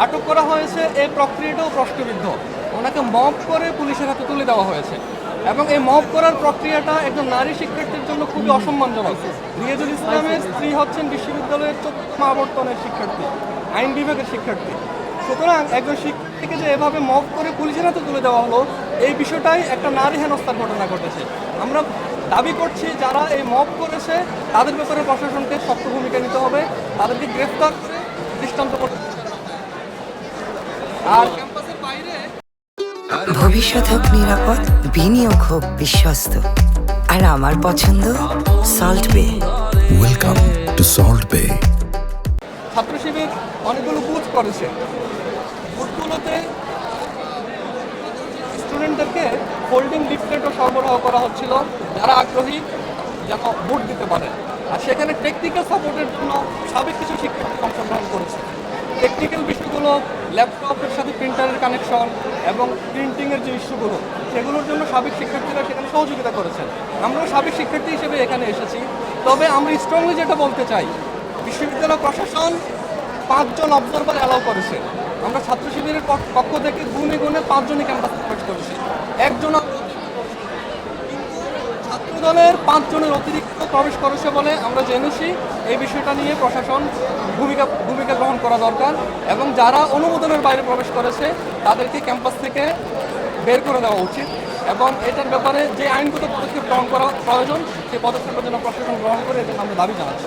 আটক করা হয়েছে এই প্রক্রিয়াটাও প্রশ্নবিদ্ধ। ওনাকে মব করে পুলিশের হাতে তুলে দেওয়া হয়েছে এবং এই মব করার প্রক্রিয়াটা একজন নারী শিক্ষার্থীর জন্য খুবই অসম্মানজনক। রিয়াজুল ইসলামের স্ত্রী হচ্ছেন বিশ্ববিদ্যালয়ের 4ম আবর্তনের শিক্ষার্থী, আইন বিভাগের শিক্ষার্থী। সুতরাং একজন শিক্ষার্থীকে যে এভাবে মব করে পুলিশের হাতে তুলে দেওয়া হলো, এই বিষয়টাই একটা নারী হেনস্থার ঘটনা ঘটেছে। আমরা দাবি করছি যারা এই মব করেছে তাদের ব্যাপারে প্রশাসনকে শক্ত ভূমিকা নিতে হবে, তাদেরকে গ্রেফতার করে দৃষ্টান্ত করতে। আর ক্যাম্পাসের বাইরে ভবিষ্যৎ হোক নিরাপদ, বিনিয়োগ হোক বিশ্বস্ত, আর আমার পছন্দ সল্ট বে। ওয়েলকাম টু সল্ট বে। ছাত্র শিবির অনেকগুলো বুথ করেছে। বুথগুলোতে স্টুডেন্টদেরকে ফোল্ডিং লিফলেটও সরবরাহ করা হচ্ছিল, যারা আগ্রহী যেন ভোট দিতে পারে। আর সেখানে টেকনিক্যাল সাপোর্টের জন্য সাবেক কিছু শিক্ষার্থী অংশগ্রহণ করেছে। টেকনিক্যাল বিষয়গুলো, ল্যাপটপের সাথে প্রিন্টারের কানেকশন এবং প্রিন্টিংয়ের যে ইস্যুগুলো, সেগুলোর জন্য সাবেক শিক্ষার্থীরা সেখানে সহযোগিতা করেছেন। আমরাও সাবেক শিক্ষার্থী হিসেবে এখানে এসেছি। তবে আমরা স্ট্রংলি যেটা বলতে চাই, বিশ্ববিদ্যালয় প্রশাসন 5 জন অবজারভার অ্যালাউ করেছে। আমরা ছাত্র শিবিরের পক্ষ থেকে গুণে 5 জনই ক্যাম্পাসে প্রবেশ করেছি। একজন ছাত্রদলের 5 জনের অতিরিক্ত প্রবেশ করেছে বলে আমরা জেনেছি। এই বিষয়টা নিয়ে প্রশাসন ভূমিকা গ্রহণ করা দরকার এবং যারা অনুমোদনের বাইরে প্রবেশ করেছে তাদেরকে ক্যাম্পাস থেকে বের করে দেওয়া উচিত এবং এটার ব্যাপারে যে আইনগত পদক্ষেপ গ্রহণ করা প্রয়োজন সেই পদক্ষেপের জন্য প্রশাসন গ্রহণ করে, এটা আমরা দাবি জানাচ্ছি।